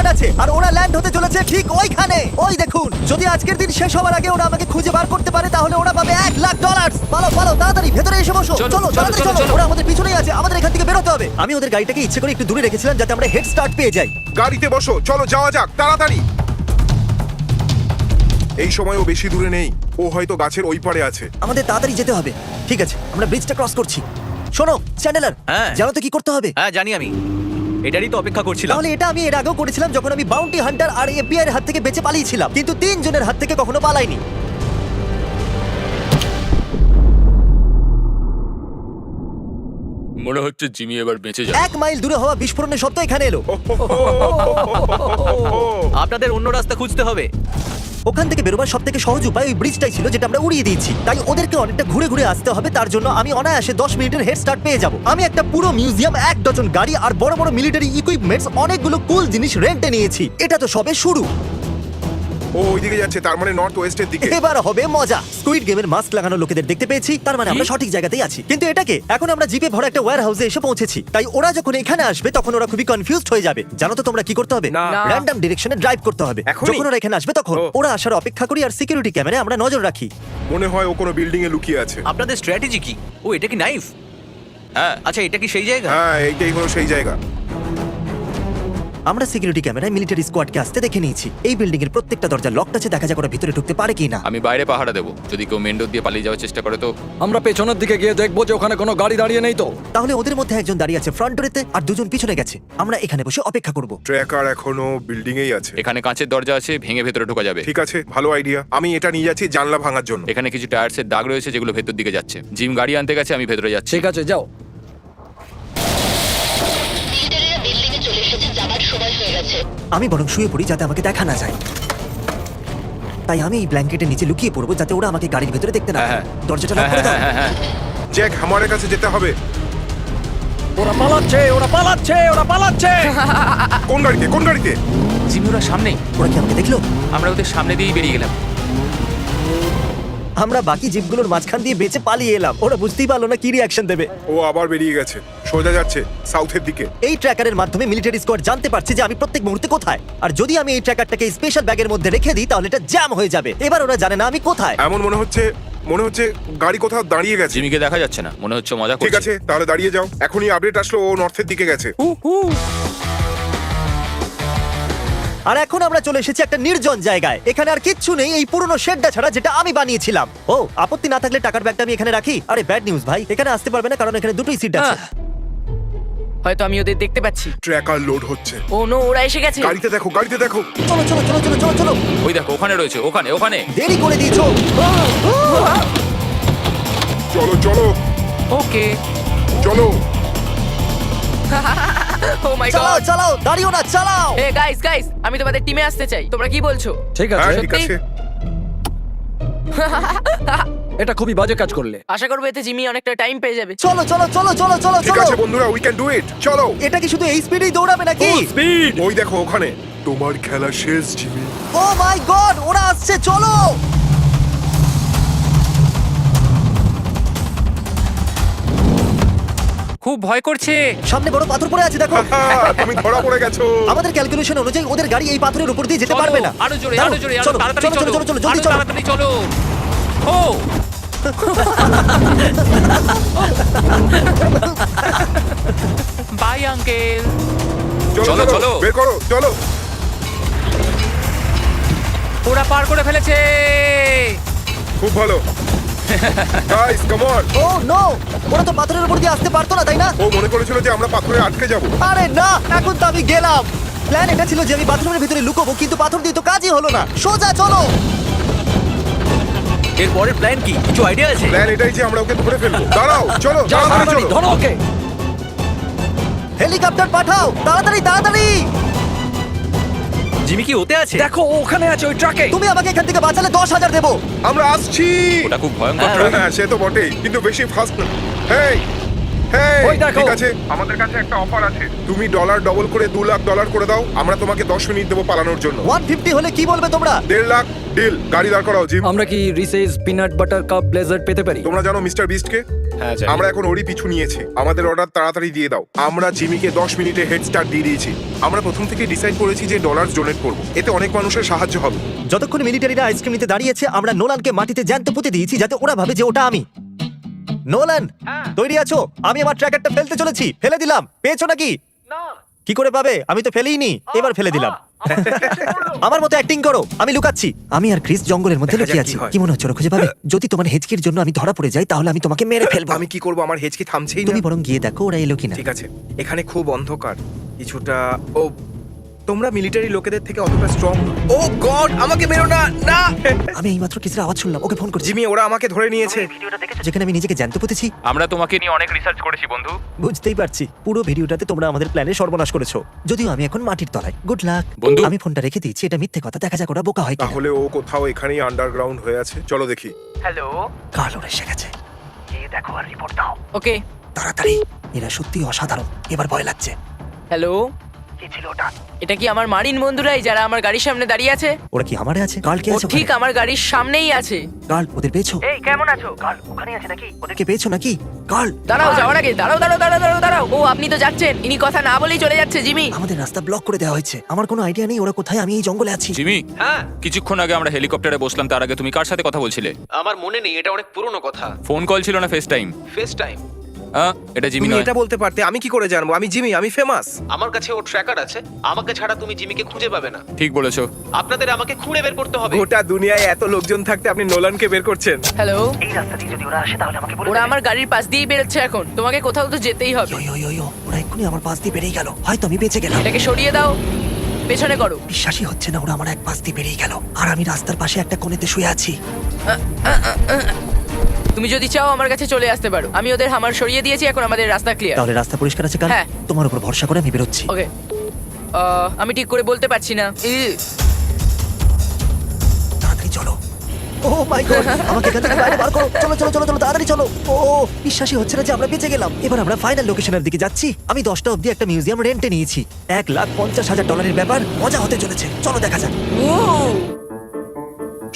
Plane আছে আর ওরা land হতে চলেছে ঠিক ওইখানে। ওই দেখুন, যদি আজকের দিন শেষ হওয়ার আগে ওরা আমাকে খুঁজে বার করতে পারে তাহলে ওরা পাবে $1,00,000। পালো পালো, তাড়াতাড়ি ভেতরে এসে বসো। চলো তাড়াতাড়ি চলো, ওরা আমাদের পিছনেই আছে, আমাদের এখান থেকে বেরোতে হবে। আমি ওদের গাড়িটাকে ইচ্ছে করে একটু দূরে রেখেছিলাম যাতে আমরা হেড স্টার্ট পেয়ে যাই। গাড়িতে বসো, চলো যাওয়া যাক তাড়াতাড়ি। এই সময় ও বেশি দূরে নেই, ও হয়তো গাছের ওই পারে আছে। আমাদের তাড়াতাড়ি যেতে হবে। ঠিক আছে, আমরা ব্রিজটা ক্রস করছি। শোনো চ্যান্ডেলার, হ্যাঁ। জানো তো কি করতে হবে? হ্যাঁ জানি আমি, এটারই তো অপেক্ষা করছিলাম। তাহলে এটা আমি এর আগেও করেছিলাম যখন আমি বাউন্টি হান্টার আর FBI এর হাত থেকে বেঁচে পালিয়েছিলাম, কিন্তু 3 জনের হাত থেকে কখনো পালাইনি। মনে হচ্ছে জিমি এবার বেঁচে যাবে। 1 মাইল দূরে হওয়া বিস্ফোরণের শব্দ এখানে এলো। আপনাদের অন্য রাস্তা খুঁজতে হবে। ওখান থেকে বেরোবার সব থেকে সহজ উপায় ওই ব্রিজটাই ছিল যেটা আমরা উড়িয়ে দিয়েছি। তাই ওদেরকে অনেকটা ঘুরে ঘুরে আসতে হবে। তার জন্য আমি অনায়াসে 10 মিনিটের হেড স্টার্ট পেয়ে যাব। আমি একটা পুরো মিউজিয়াম, 1 ডজন গাড়ি আর বড় বড় মিলিটারি ইকুইপমেন্টস, অনেকগুলো কুল জিনিস রেন্টে নিয়েছি। এটা তো সবে শুরু। ও ওইদিকে যাচ্ছে, তার মানে নর্থ ওয়েস্টের দিকে। এবার হবে মজা। স্কুইড গেমের মাস্ক লাগানো লোকেদের দেখতে পেয়েছি, তার মানে আমরা সঠিক জায়গাতেই আছি। কিন্তু এটাকে এখন আমরা জিপে ভরা একটা ওয়্যার হাউসে এসে পৌঁছেছি। তাই ওরা যখন এখানে আসবে তখন ওরা খুবই কনফিউজড হয়ে যাবে। জানো তো তোমরা কি করতে হবে? না। র্যান্ডম ডিরেকশনে ড্রাইভ করতে হবে। এখনই? যখন ওরা এখানে আসবে তখন ও। ওরা আসার অপেক্ষা করি আর সিকিউরিটি ক্যামেরায় আমরা নজর রাখি। মনে হয় ও কোনো বিল্ডিং এ লুকিয়ে আছে। আপনাদের স্ট্র্যাটেজি কি? ও এটা কি নাইফ? হ্যাঁ আচ্ছা, এটা কি সেই জায়গা? হ্যাঁ এইটাই হলো সেই জায়গা। আমরা সিকিউরিটি ক্যামেরায় মিলিটারি স্কোয়াডকে আসতে দেখে নিয়েছি। এই বিল্ডিং এর প্রত্যেকটা দরজা লকড আছে, দেখা যাক ওরা ভিতরে ঢুকতে পারে কিনা। আমি বাইরে পাহারা দেবো, যদি কেউ মেন ডোর দিয়ে পালিয়ে যাওয়ার চেষ্টা করে তো। আমরা পেছনের দিকে গিয়ে দেখবো যে ওখানে কোনো গাড়ি দাঁড়িয়ে নেই তো। তাহলে ওদের মধ্যে একজন দাঁড়িয়ে আছে ফ্রন্ট ডোরেতে আর 2 জন পিছনে গেছে। আমরা এখানে বসে অপেক্ষা করব। ট্র্যাকার এখনো বিল্ডিং এই আছে। এখানে কাঁচের দরজা আছে, ভেঙে ভেতরে ঢোকা যাবে। ঠিক আছে, ভালো আইডিয়া। আমি এটা নিয়ে যাচ্ছি জানলা ভাঙার জন্য। এখানে কিছু টায়ার্সের দাগ রয়েছে যেগুলো ভেতর দিকে যাচ্ছে। জিম গাড়ি আনতে গেছে, আমি ভেতরে যাচ্ছি। ঠিক আছে যাও। মিলিটারিরা বিল্ডিং এ চলে এসেছে, যাবার সময় হয়ে গেছে। আমি বরং শুয়ে পড়ি যাতে আমাকে দেখা না যায়। তাই আমি এই ব্ল্যাঙ্কেটের নিচে লুকিয়ে পড়বো যাতে ওরা আমাকে গাড়ির ভেতরে দেখতে না হ্যাঁ, পায়। হ্যাঁ। দরজাটা লক হ্যাঁ করে দাও। হ্যাঁ হ্যাঁ। জ্যাক, হামারের কাছে যেতে হবে। ওরা পালাচ্ছে, ওরা পালাচ্ছে, ওরা পালাচ্ছে। কোন গাড়িতে, কোন গাড়িতে? জিমি ওরা সামনেই, ওরা কি আমাকে দেখলো? আমরা ওদের সামনে দিয়েই বেরিয়ে গেলাম। আমরা বাকি জিপগুলোর মাঝখান দিয়ে বেঁচে পালিয়ে এলাম। ওরা বুঝতেই পারলো না কি রিঅ্যাকশন দেবে। ও আবার বেরিয়ে গেছে, সোজা যাচ্ছে সাউথের দিকে। এই ট্র্যাকারের মাধ্যমে মিলিটারি স্কোয়াড জানতে পারছে যে আমি প্রত্যেক মুহূর্তে কোথায়। আর যদি আমি এই ট্র্যাকারটাকে স্পেশাল ব্যাগের মধ্যে রেখে দিই তাহলে এটা জ্যাম হয়ে যাবে। এবার ওরা জানে না আমি কোথায়। এমন মনে হচ্ছে গাড়ি কোথাও দাঁড়িয়ে গেছে। জিমিকে দেখা যাচ্ছে না, মনে হচ্ছে মজা ঠিক করছে। আছে, তাহলে দাঁড়িয়ে যাও। এখনই আপডেট আসলো ও নর্থের দিকে গেছে। আর এখন আমরা চলে এসেছি একটা নির্জন জায়গায়। এখানে আর কিচ্ছু নেই এই পুরনো শেডটা ছাড়া যেটা আমি বানিয়েছিলাম। ও, আপত্তি না থাকলে টাকার ব্যাগটা আমি এখানে রাখি। আরে ব্যাড নিউজ ভাই, এখানে আসতে পারবে না কারণ এখানে দুটোই সিট আছে। হয়তো আমি ওদের দেখতে পাচ্ছি। ট্র্যাকার লোড হচ্ছে। ও নো, ওরা এসে গেছে। গাড়িতে দেখো, গাড়িতে দেখো। চলো চলো চলো চলো চলো চলো। ওই দেখো, ওখানে রয়েছে, ওখানে ওখানে। দেরি করে দিয়েছো। চলো চলো ওকে। চলো। ও মাই চালাও গড। চালাও, দাঁড়িও না, চালাও। এ গাইস গাইস, আমি তোমাদের টিমে আসতে চাই। তোমরা কি বলছো? ঠিক হ্যাঁ আছে, ঠিক আছে। এটা খুবই বাজে কাজ করলে। আশা করবো এতে জিমি অনেকটা টাইম পেয়ে যাবে। চলো চলো চলো চলো চলো ঠিক চলো। আছে বন্ধুরা, উই ক্যান ডু ইট। চলো। এটা কি শুধু এই স্পিডেই দৌড়াবে নাকি? স্পিড। ওই দেখো ওখানে। তোমার খেলা শেষ জিমি। ও মাই গড, ওরা আসছে, চলো। খুব ভয় করছে। সামনে বড় পাথর পড়ে আছে, দেখো। তুমি ধরা পড়ে গেছো। আমাদের ক্যালকুলেশন অনুযায়ী ওদের গাড়ি এই পাথরের উপর দিয়ে যেতে চলো, পারবে না। আরো জোরে, দাঁড়াও, আরো জোরে, আরো চলো, তাড়াতাড়ি চলো, চলো, চলো, জলদি আরো চলো। তাড়াতাড়ি চলো। ও বাই আঙ্কেল। চলো চলো, চলো চলো। বের করো, চলো। ওরা পার করে ফেলেছে। খুব ভালো। Guys come on. Oh no, ওরা তো পাথরের উপর দিয়ে আসতে পারতো না, তাই না? ও মনে করেছিল যে আমরা পাথরে আটকে যাব। আরে না, এখন তো আমি গেলাম। প্ল্যান এটা ছিল যে আমি বাথরুমের ভিতরে লুকোবো, কিন্তু পাথর দিয়ে তো কাজই হলো না। সোজা চলো। এর পরের প্ল্যান কি? কিছু আইডিয়া আছে? প্ল্যান এটাই যে আমরা ওকে ধরে ফেলবো। দাঁড়াও, চলো তাড়াতাড়ি তাড়াতাড়ি চলো। ধরো ওকে। হেলিকপ্টার পাঠাও, তাড়াতাড়ি তাড়াতাড়ি। জিমি কি ওতে আছে? দেখো ও ওখানে আছে ওই ট্রাকে। তুমি আমাকে এখান থেকে বাঁচালে 10,000 দেবো। আমরা আসছি। ওটা খুব ভয়ঙ্কর। হ্যাঁ, হ্যাঁ সে তো বটেই, কিন্তু বেশি ফাস্ট না। হেই হেই, ওই দেখো। ঠিক আছে, আমাদের কাছে একটা অফার আছে। তুমি ডলার ডবল করে $2,00,000 করে দাও, আমরা তোমাকে 10 মিনিট দেবো পালানোর জন্য। 150 হলে কি বলবে তোমরা? 1.5 লাখ ডিল। গাড়ি দাঁড় করাও জিম। আমরা কি Reese's peanut butter cup blizzard পেতে পারি? তোমরা জানো মিস্টার বিস্টকে? হ্যাঁ, জানি। আমরা এখন ওরই পিছু নিয়েছি। আমাদের অর্ডার তাড়াতাড়ি দিয়ে দাও। আমরা জিমিকে 10 মিনিটে হেড স্টার্ট দিয়ে দিয়েছি। আমরা প্রথম থেকে ডিসাইড করেছি যে ডলার ডোনেট করব। এতে অনেক মানুষের সাহায্য হবে। যতক্ষণ মিলিটারিরা আইসক্রিম নিতে দাঁড়িয়েছে আমরা নোলানকে মাটিতে জ্যান্ত পুঁতে দিয়েছি যাতে ওরা ভাবে যে ওটা আমি। নোলান, তৈরি আছো? আমি আমার ট্র্যাকারটা ফেলতে চলেছি। ফেলে দিলাম। পেয়েছো নাকি? কি করে পাবে? আমি তো ফেলেইনি। এবার ফেলে দিলাম। আমার মতো অ্যাক্টিং করো। আমি লুকাচ্ছি। আমি আর ক্রিস জঙ্গলের মধ্যে দেখা যাক লুকিয়ে কি আছি। হয়। কি মনে হচ্ছে ওরা খুঁজে পাবে? যদি তোমার হেঁচকির জন্য আমি ধরা পড়ে যাই তাহলে আমি তোমাকে মেরে ফেলবো। আমি কি করব? আমার হেঁচকি থামছেই না। তুমি বরং গিয়ে দেখো ওরা এলো কিনা। ঠিক আছে, এখানে খুব অন্ধকার। কিছুটা ও তোমরা মিলিটারি লোকেদের থেকে অতটা স্ট্রং। ও গড, আমাকে মেরো না, না! আমি এইমাত্র কিসের আওয়াজ শুনলাম। ওকে ফোন করছি। জিমি, ওরা আমাকে ধরে নিয়েছে। যেখানে আমি নিজেকে জ্যান্ত পুঁতেছি। আমরা তোমাকে নিয়ে অনেক রিসার্চ করেছি বন্ধু। বুঝতেই পারছি। পুরো ভিডিওটাতে তোমরা আমাদের প্ল্যানে সর্বনাশ করেছো। যদিও আমি এখন মাটির তলায়। Good luck. বন্ধু। আমি ফোনটা রেখে দিয়েছি। এটা মিথ্যে কথা। দেখা যাক ওরা বোকা হয় কিনা। তাহলে ও কোথাও এখানেই আন্ডারগ্রাউন্ড হয়ে আছে। চলো দেখি। কাল ওরা এসে গেছে। ওকে। তাড়াতাড়ি। এরা সত্যি অসাধারণ। এবার ভয় লাগছে। হ্যালো, এটা কি আমার মারিন বন্ধুরাই যারা আমার গাড়ির সামনে দাঁড়িয়ে আছে? ওরা কি আমারে আছে? কাল কে ও আছে? ঠিক আমার গাড়ির সামনেই আছে। কাল ওদের পেয়েছো? এই কেমন আছো? ওদেরকে পেয়েছো নাকি? কাল দাঁড়াও, যাওয়ার আগে দাঁড়াও। ও আপনি তো যাচ্ছেন। ইনি কথা না বলেই চলে যাচ্ছে জিমি। আমাদের রাস্তা ব্লক করে দেওয়া হয়েছে। আমার কোনো আইডিয়া নেই ওরা কোথায়। আমি এই জঙ্গলে আছি। জিমি, হ্যাঁ, কিছুক্ষণ আগে আমরা হেলিকপ্টারে বসলাম, তার আগে তুমি কার সাথে কথা বলছিলে? আমার মনে নেই, এটা অনেক পুরনো কথা। ফোন কল ছিল না ফেস টাইম? Face time. এটা জিমি তুমি নয়। এটা বলতে পারতে। আমি কি করে জানবো? আমি জিমি, আমি ফেমাস। আমার কাছে ওর ট্র্যাকার আছে। আমাকে ছাড়া তুমি জিমিকে খুঁজে পাবে না। ঠিক বলেছো। আপনাদের আমাকে খুঁড়ে বের করতে হবে। গোটা দুনিয়ায় এত লোকজন থাকতে আপনি নোলানকে বের করছেন। হ্যালো, ওরা আমার গাড়ির পাশ দিয়েই বেরোচ্ছে এখন। তোমাকে কোথাও তো যেতেই হবে। ইয়ো, ওরা এক্ষুনি আমার পাশ দিয়ে বেরিয়ে গেল। হয়তো আমি বেঁচে গেলাম। এটাকে সরিয়ে দাও, পেছনে করো। বিশ্বাসই হচ্ছে না ওরা আমার এক পাশ দিয়ে বেরিয়ে গেল। আর আমি রাস্তার পাশে একটা কোণেতে শুয়ে আছি। তুমি যদি চাও আমার কাছে চলে আসতে পারো। আমি ওদের হামার সরিয়ে দিয়েছি, এখন আমাদের রাস্তা ক্লিয়ার। তাহলে রাস্তা পরিষ্কার আছে কাল? হ্যাঁ। তোমার উপর ভরসা করে আমি বেরোচ্ছি। ওকে। আমি ঠিক করে বলতে পারছি না। তাড়াতাড়ি চলো। ও মাই গড, আমাকে এখান থেকে বাইরে বার করো। চলো, তাড়াতাড়ি চলো। ও বিশ্বাসই হচ্ছে না যে আমরা বেঁচে গেলাম। এবার আমরা ফাইনাল লোকেশনের দিকে যাচ্ছি। আমি 10টা অবধি একটা মিউজিয়াম রেন্টে নিয়েছি। $1,50,000 ব্যাপার। মজা হতে চলেছে। চলো দেখা যাক।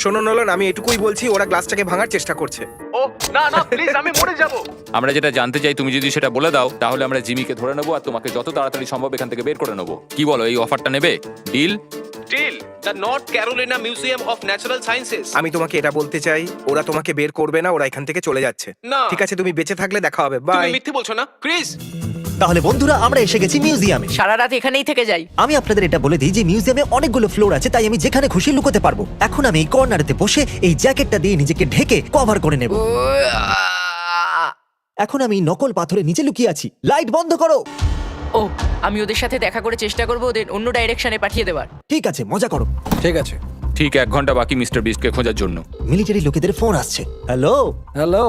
শোনো নোলান, আমি এটুকুই বলছি, ওরা গ্লাসটাকে ভাঙার চেষ্টা করছে। ও না না, প্লিজ, আমি মরে যাব। আমরা যেটা জানতে চাই তুমি যদি সেটা বলে দাও তাহলে আমরা জিমিকে ধরে নেবো আর তোমাকে যত তাড়াতাড়ি সম্ভব এখান থেকে বের করে নেবো। কি বলো, এই অফারটা নেবে? Deal? Deal. The North Carolina Museum of Natural Sciences. আমি তোমাকে এটা বলতে চাই, ওরা তোমাকে বের করবে না। ওরা এখান থেকে চলে যাচ্ছে। না। ঠিক আছে, তুমি বেঁচে থাকলে দেখা হবে। তুমি বাই। মিথ্যে বলছো না, ক্রিস? তাহলে বন্ধুরা আমরা এসে গেছি মিউজিয়ামে। সারা রাত এখানেই থেকে যাই। আমি আপনাদের এটা বলে দিই যে মিউজিয়ামে অনেকগুলো ফ্লোর আছে, তাই আমি যেখানে খুশি লুকোতে পারবো। এখন আমি এই কর্নারেতে বসে এই জ্যাকেটটা দিয়ে নিজেকে ঢেকে কভার করে নেব। এখন আমি নকল পাথরের নিচে লুকিয়ে আছি। লাইট বন্ধ করো। ও, আমি ওদের সাথে দেখা করে চেষ্টা করবো ওদের অন্য ডাইরেকশনে পাঠিয়ে দেওয়ার। ঠিক আছে, মজা করো। ঠিক আছে। ঠিক 1 ঘন্টা বাকি মিস্টার বিস্টকে খোঁজার জন্য। মিলিটারি লোকেদের ফোন আসছে। Hello, hello.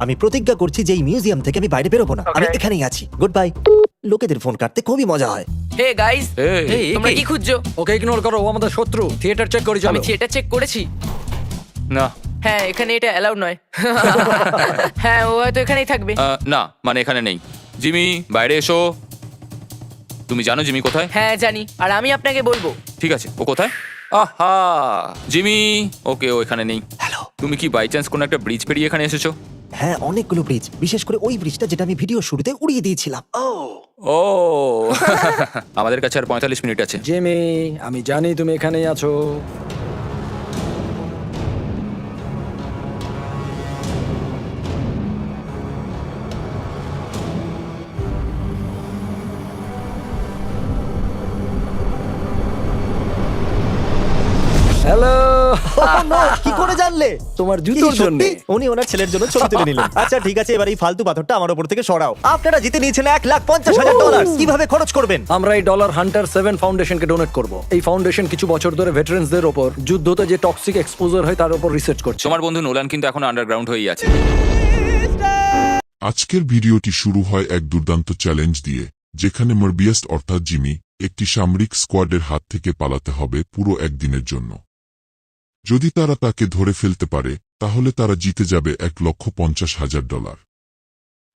আমি প্রতিজ্ঞা করছি যে এই মিউজিয়াম থেকে আমি বাইরে বেরোবো না। আমি এখানেই আছি। Good bye. লোকেদের ফোন কাটতে খুবই মজা হয়। হে গাইস, এই, তোমরা কি খুঁজছো? ওকে ইগনোর করো, ও আমাদের শত্রু। থিয়েটার চেক করি, আমি চলো। থিয়েটার চেক করেছি। না, হ্যাঁ, এখানে এটা অ্যালাউড নয়। হ্যাঁ, ও হয়তো এখানেই থাকবে। না, মানে এখানে নেই। জিমি, বাইরে এসো। তুমি জানো জিমি কোথায়? হ্যাঁ জানি, আর আমি আপনাকে বলবো। ঠিক আছে, ও কোথায়? আহা, জিমি। ওকে, ও এখানে নেই। হ্যালো। তুমি কি বাই চান্স কোনো একটা ব্রিজ পেরিয়ে এখানে এসেছো? হ্যাঁ, অনেকগুলো ব্রিজ, বিশেষ করে ওই ব্রিজটা যেটা আমি ভিডিও শুরুতে উড়িয়ে দিয়েছিলাম। ও আমাদের কাছে আর 45 মিনিট আছে। জিমি, আমি জানি তুমি এখানেই আছো। হ্যালো। Oh no, কি করে জানলে? তোমার কি জুতোর সত্যি? জন্য। উনি ওনার ছেলের জন্য ছবি তুলে নিলেন। আচ্ছা ঠিক আছে, এবার এই ফালতু পাথরটা আমার উপর থেকে সরাও। আপনারা জিতে নিয়েছেন $1,50,000। কিভাবে খরচ করবেন? আমরা এই ডলার হান্টার 7 ফাউন্ডেশনকে ডোনেট করব। এই ফাউন্ডেশন কিছু বছর ধরে ভেটারেন্সদের উপর যুদ্ধতে যে টক্সিক এক্সপোজার হয় তার উপর রিসার্চ করছে। তোমার বন্ধু নোলান কিন্তু এখন আন্ডারগ্রাউন্ড হয়েই আছে। আজকের ভিডিওটি শুরু হয় এক দুর্দান্ত চ্যালেঞ্জ দিয়ে, যেখানে মরবিয়াস অর্থাৎ জিমি একটি সামরিক স্কোয়াডের হাত থেকে পালাতে হবে পুরো একদিনের জন্য। যদি তারা তাকে ধরে ফেলতে পারে তাহলে তারা জিতে যাবে $1,50,000।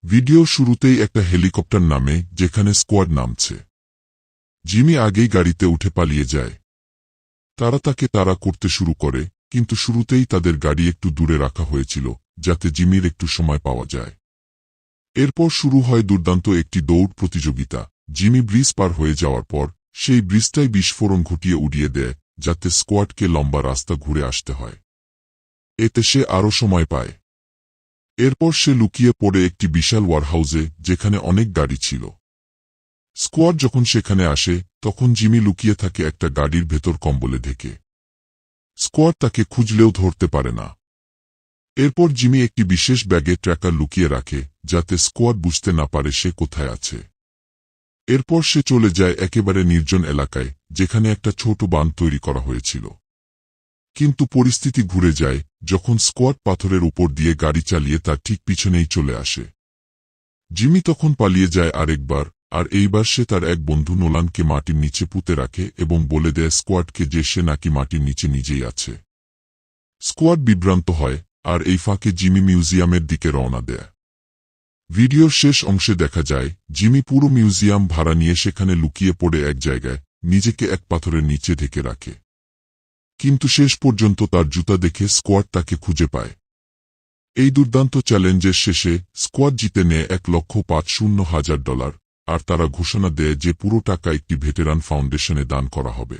ভিডিও শুরুতেই একটা হেলিকপ্টার নামে যেখানে স্কোয়াড নামছে। জিমি আগেই গাড়িতে উঠে পালিয়ে যায়। তারা তাকে তাড়া করতে শুরু করে, কিন্তু শুরুতেই তাদের গাড়ি একটু দূরে রাখা হয়েছিল যাতে জিমির একটু সময় পাওয়া যায়। এরপর শুরু হয় দুর্দান্ত একটি দৌড় প্রতিযোগিতা। জিমি ব্রিজ পার হয়ে যাওয়ার পর সেই ব্রিজটাই বিস্ফোরণ ঘটিয়ে উড়িয়ে দেয়, যাতে স্কোয়াডকে লম্বা রাস্তা ঘুরে আসতে হয়। এতে সে আরও সময় পায়। এরপর সে লুকিয়ে পড়ে একটি বিশাল ওয়ারহাউসে, যেখানে অনেক গাড়ি ছিল। স্কোয়াড যখন সেখানে আসে তখন জিমি লুকিয়ে থাকে একটা গাড়ির ভেতর কম্বলে ঢেকে। স্কোয়াড তাকে খুঁজলেও ধরতে পারে না। এরপর জিমি একটি বিশেষ ব্যাগে ট্র্যাকার লুকিয়ে রাখে, যাতে স্কোয়াড বুঝতে না পারে সে কোথায় আছে। এরপর সে চলে যায় একেবারে নির্জন এলাকায়, যেখানে একটা ছোট বাঁধ তৈরি করা হয়েছিল। কিন্তু পরিস্থিতি ঘুরে যায় যখন স্কোয়াড পাথরের উপর দিয়ে গাড়ি চালিয়ে তার ঠিক পিছনেই চলে আসে। জিমি তখন পালিয়ে যায় আরেকবার, আর এইবার সে তার এক বন্ধু নোলানকে মাটির নিচে পুঁতে রাখে এবং বলে দেয় স্কোয়াডকে যে সে নাকি মাটির নিচে নিজেই আছে। স্কোয়াড বিভ্রান্ত হয়, আর এই ফাঁকে জিমি মিউজিয়ামের দিকে রওনা দেয়। ভিডিওর শেষ অংশে দেখা যায় জিমি পুরো মিউজিয়াম ভাড়া নিয়ে সেখানে লুকিয়ে পড়ে এক জায়গায় নিজেকে এক পাথরের নিচে ঢেকে রাখে। কিন্তু শেষ পর্যন্ত তার জুতা দেখে স্কোয়াড তাকে খুঁজে পায়। এই দুর্দান্ত চ্যালেঞ্জের শেষে স্কোয়াড জিতে নেয় $1,50,000, আর তারা ঘোষণা দেয় যে পুরো টাকা একটি ভেটেরান ফাউন্ডেশনে দান করা হবে।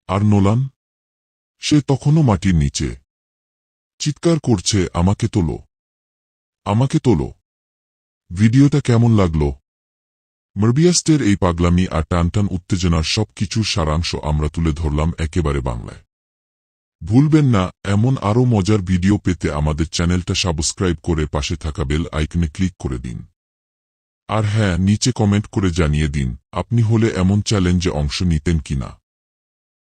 আর নোলান? সে তখনও মাটির নিচে চিৎকার করছে, আমাকে তোলো, আমাকে তোলো। ভিডিওটা কেমন লাগলো? মরবিয়াসের এই পাগলামি আর টানটান উত্তেজনার সবকিছুর সারাংশ আমরা তুলে ধরলাম একেবারে বাংলায়। ভুলবেন না এমন আরও মজার ভিডিও পেতে আমাদের চ্যানেলটা সাবস্ক্রাইব করে পাশে থাকা বেল আইকনে ক্লিক করে দিন। আর হ্যাঁ, নিচে কমেন্ট করে জানিয়ে দিন আপনি হলে এমন চ্যালেঞ্জে অংশ নিতেন কিনা।